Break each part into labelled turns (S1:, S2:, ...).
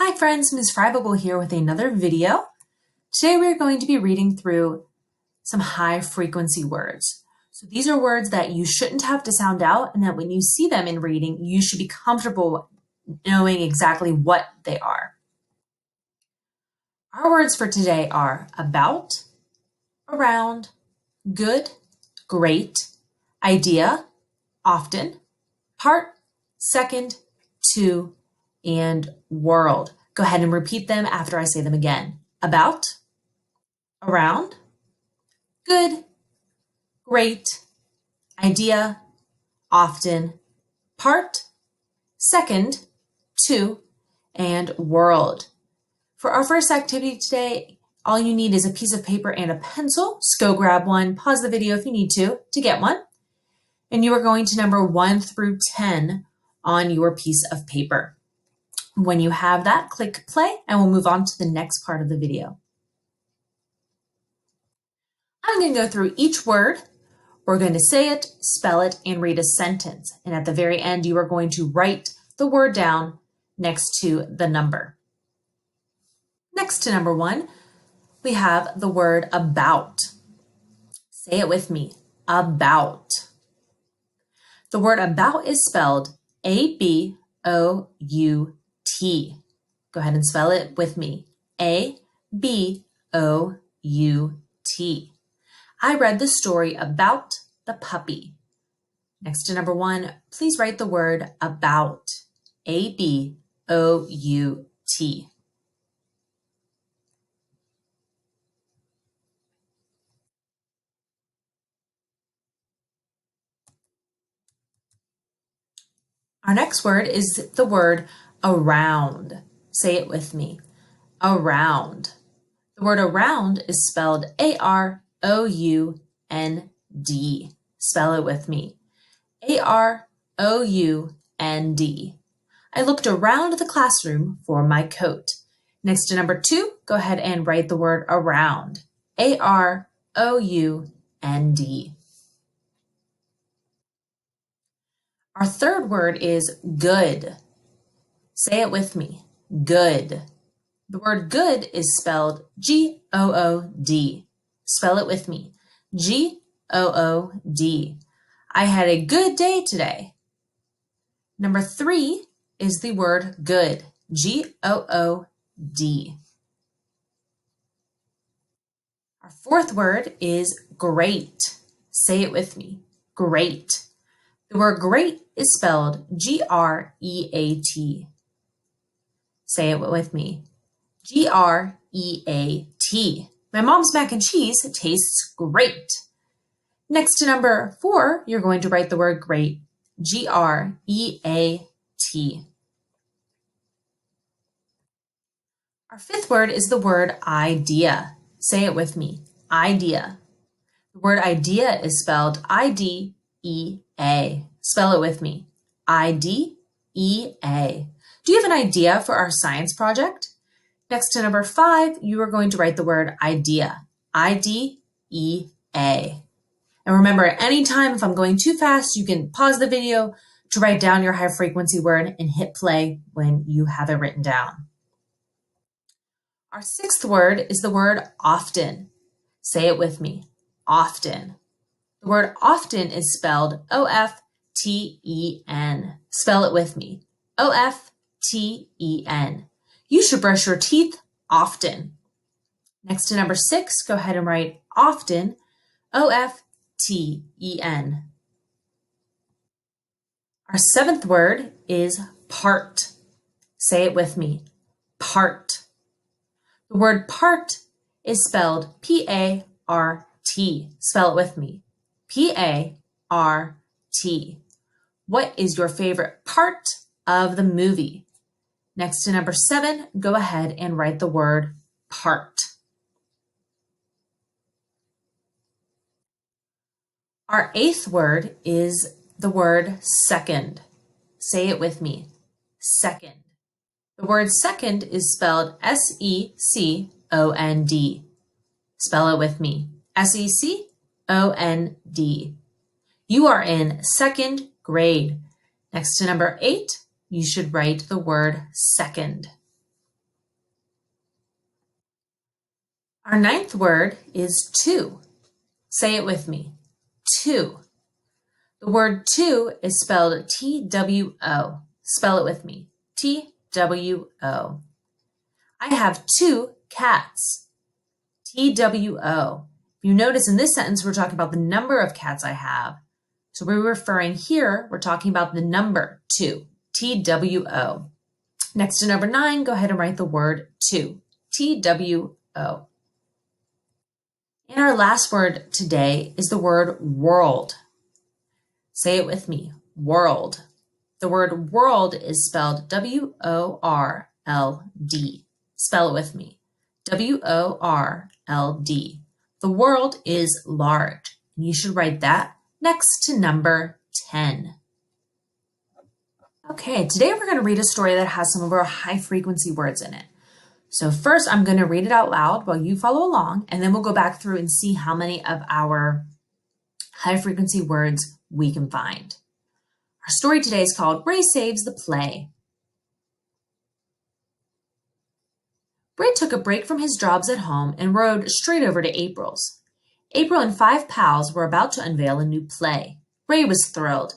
S1: Hi friends, Ms. Frybubble here with another video. Today we're going to be reading through some high frequency words. So these are words that you shouldn't have to sound out and that when you see them in reading, you should be comfortable knowing exactly what they are. Our words for today are about, around, good, great, idea, often, part, second, to, and world. Go ahead and repeat them after I say them again. About, around, good, great, idea, often, part, second, to, and world. For our first activity today, all you need is a piece of paper and a pencil. Just go grab one, pause the video if you need to get one. And you are going to number 1 through 10 on your piece of paper. When you have that, click play and we'll move on to the next part of the video. I'm going to go through each word. We're going to say it, spell it, and read a sentence. And at the very end, you are going to write the word down next to the number. Next to number 1, we have the word about. Say it with me, about. The word about is spelled A-B-O-U-T. Go ahead and spell it with me, A-B-O-U-T. I read the story about the puppy. Next to number 1, please write the word about, A-B-O-U-T. Our next word is the word around. Say it with me, around. The word around is spelled A-R-O-U-N-D. Spell it with me, A-R-O-U-N-D. I looked around the classroom for my coat. Next to number 2, go ahead and write the word around, A-R-O-U-N-D. Our third word is good. Say it with me, good. The word good is spelled G-O-O-D. Spell it with me, G-O-O-D. I had a good day today. Number 3 is the word good, G-O-O-D. Our fourth word is great. Say it with me, great. The word great is spelled G-R-E-A-T. Say it with me, G-R-E-A-T. My mom's mac and cheese tastes great. Next to number 4, you're going to write the word great, G-R-E-A-T. Our fifth word is the word idea. Say it with me, idea. The word idea is spelled I-D-E-A. Spell it with me, I-D-E-A. Do you have an idea for our science project? Next to number 5, you are going to write the word idea, I-D-E-A. And remember, anytime if I'm going too fast, you can pause the video to write down your high frequency word and hit play when you have it written down. Our sixth word is the word often. Say it with me, often. The word often is spelled O-F-T-E-N. Spell it with me, O-F-T-E-N. You should brush your teeth often. Next to number 6, go ahead and write often, O-F-T-E-N. Our seventh word is part. Say it with me, part. The word part is spelled P-A-R-T. Spell it with me, P-A-R-T. What is your favorite part of the movie? Next to number 7, go ahead and write the word part. Our eighth word is the word second. Say it with me, second. The word second is spelled S-E-C-O-N-D. Spell it with me, S-E-C-O-N-D. You are in second grade. Next to number 8, you should write the word second. Our ninth word is to. Say it with me. To. The word to is spelled T-W-O. Spell it with me. T-W-O. I have 2 cats. T-W-O. If you notice in this sentence, we're talking about the number of cats I have. So we're referring here, we're talking about the number 2. T-W-O. Next to number 9, go ahead and write the word to. T-W-O. And our last word today is the word world. Say it with me. World. The word world is spelled W-O-R-L-D. Spell it with me. W-O-R-L-D. The world is large. And you should write that next to number 10. Okay, today we're going to read a story that has some of our high frequency words in it. So first I'm going to read it out loud while you follow along, and then we'll go back through and see how many of our high frequency words we can find. Our story today is called Ray Saves the Play. Ray took a break from his jobs at home and rode straight over to April's. April and 5 pals were about to unveil a new play. Ray was thrilled.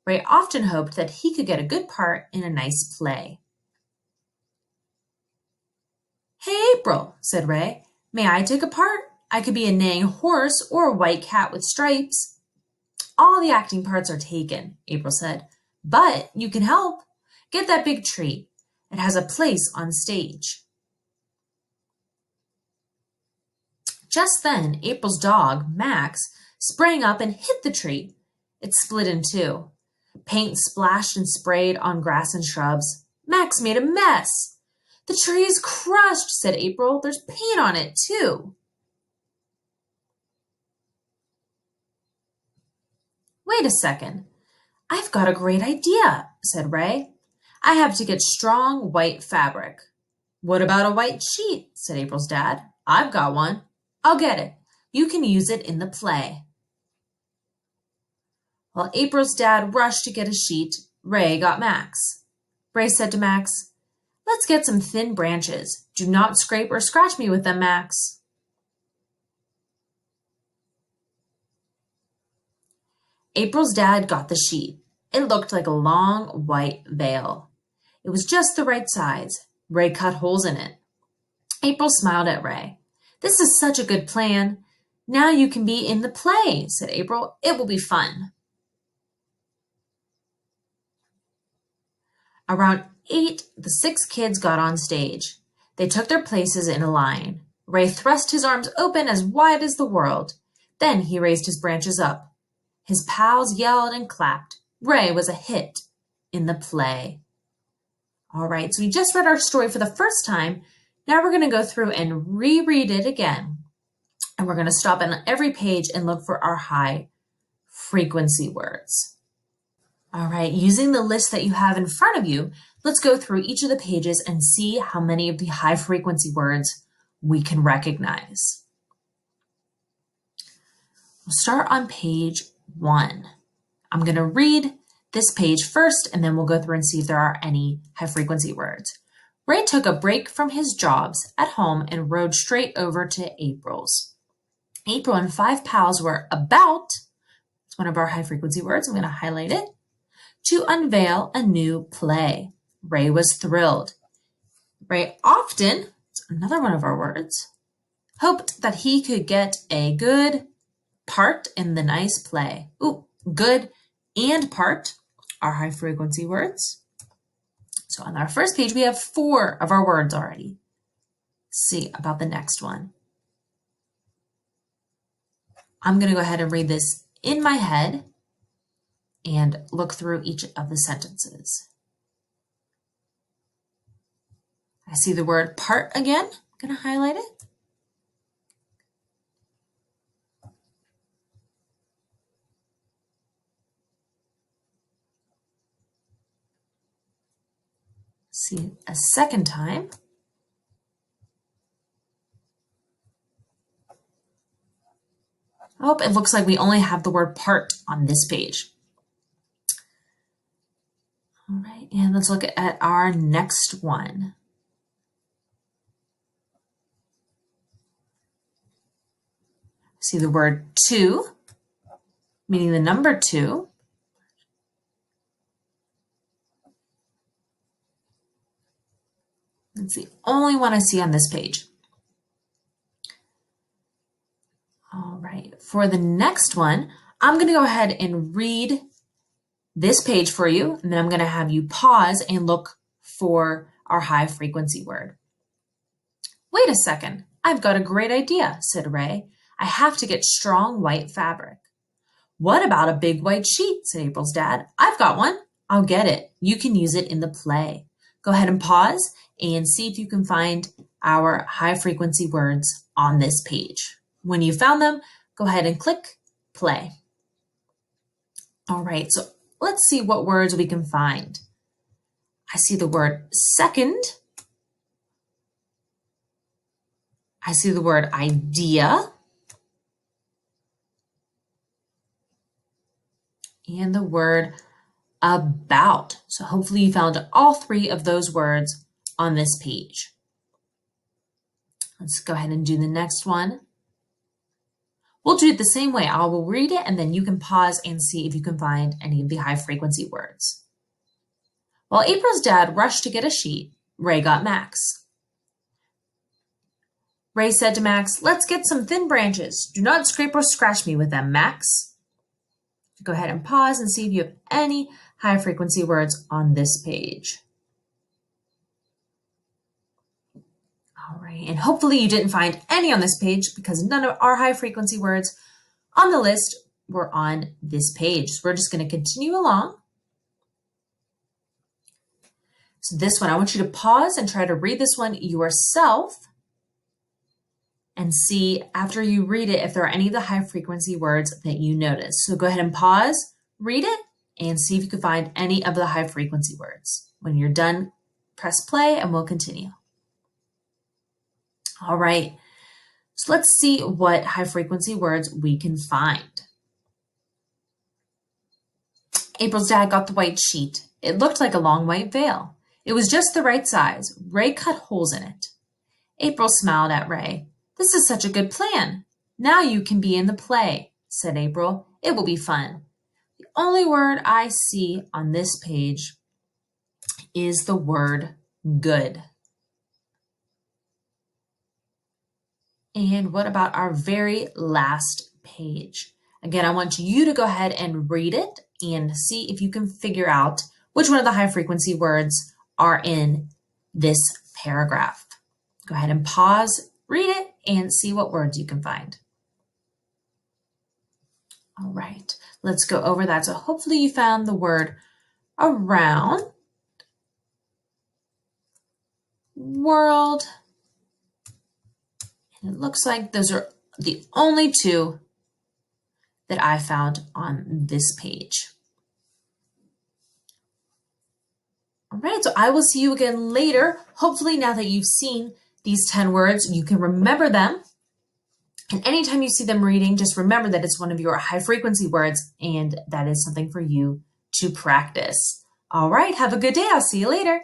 S1: Ray often hoped that he could get a good part in a nice play. "Hey, April," said Ray, "may I take a part? I could be a neighing horse or a white cat with stripes." "All the acting parts are taken," April said, "but you can help. Get that big tree. It has a place on stage." Just then, April's dog, Max, sprang up and hit the tree. It split in 2. Paint splashed and sprayed on grass and shrubs. Max made a mess. "The tree is crushed," said April. "There's paint on it, too." "Wait a second. I've got a great idea," said Ray. "I have to get strong white fabric." "What about a white sheet?" said April's dad. "I've got one." "I'll get it. You can use it in the play." While April's dad rushed to get a sheet, Ray got Max. Ray said to Max, "Let's get some thin branches. Do not scrape or scratch me with them, Max." April's dad got the sheet. It looked like a long white veil. It was just the right size. Ray cut holes in it. April smiled at Ray. "This is such a good plan. Now you can be in the play," said April. "It will be fun." Around 8, the 6 kids got on stage. They took their places in a line. Ray thrust his arms open as wide as the world. Then he raised his branches up. His pals yelled and clapped. Ray was a hit in the play. All right, so we just read our story for the first time. Now we're going to go through and reread it again. And we're going to stop on every page and look for our high frequency words. All right, using the list that you have in front of you, let's go through each of the pages and see how many of the high frequency words we can recognize. We'll start on page 1. I'm going to read this page first, and then we'll go through and see if there are any high frequency words. Ray took a break from his jobs at home and rode straight over to April's. April and 5 pals were about, it's one of our high frequency words, I'm going to highlight it, to unveil a new play. Ray was thrilled. Ray often, it's another one of our words, hoped that he could get a good part in the nice play. Ooh, good and part are high frequency words. So on our first page, we have 4 of our words already. Let's see about the next one. I'm going to go ahead and read this in my head and look through each of the sentences. I see the word part again. I'm going to highlight it. See it a second time. Oh, it looks like we only have the word part on this page. All right, and let's look at our next one. See the word two, meaning the number 2. It's the only one I see on this page. All right, for the next one, I'm going to go ahead and read this page for you, and then I'm going to have you pause and look for our high frequency word. Wait a second, I've got a great idea, said Ray. I have to get strong white fabric. What about a big white sheet, said April's dad. I've got one. I'll get it. You can use it in the play. Go ahead and pause and see if you can find our high frequency words on this page. When you found them, go ahead and click play. All right, so let's see what words we can find. I see the word second. I see the word idea. And the word about. So hopefully you found all 3 of those words on this page. Let's go ahead and do the next one. We'll do it the same way. I will read it and then you can pause and see if you can find any of the high frequency words. While April's dad rushed to get a sheet, Ray got Max. Ray said to Max, let's get some thin branches. Do not scrape or scratch me with them, Max. Go ahead and pause and see if you have any high frequency words on this page. All right, and hopefully you didn't find any on this page because none of our high frequency words on the list were on this page. So we're just going to continue along. So this one, I want you to pause and try to read this one yourself and see after you read it if there are any of the high frequency words that you notice. So go ahead and pause, read it, and see if you can find any of the high frequency words. When you're done, press play and we'll continue. All right, so let's see what high frequency words we can find. April's dad got the white sheet. It looked like a long white veil. It was just the right size. Ray cut holes in it. April smiled at Ray. This is such a good plan. Now you can be in the play, said April. It will be fun. The only word I see on this page is the word good. And what about our very last page? Again, I want you to go ahead and read it and see if you can figure out which one of the high frequency words are in this paragraph. Go ahead and pause, read it, and see what words you can find. All right, let's go over that. So hopefully you found the word around, world, and it looks like those are the only 2 that I found on this page. All right, so I will see you again later. Hopefully now that you've seen these 10 words, you can remember them. And anytime you see them reading, just remember that it's one of your high frequency words and that is something for you to practice. All right, have a good day. I'll see you later.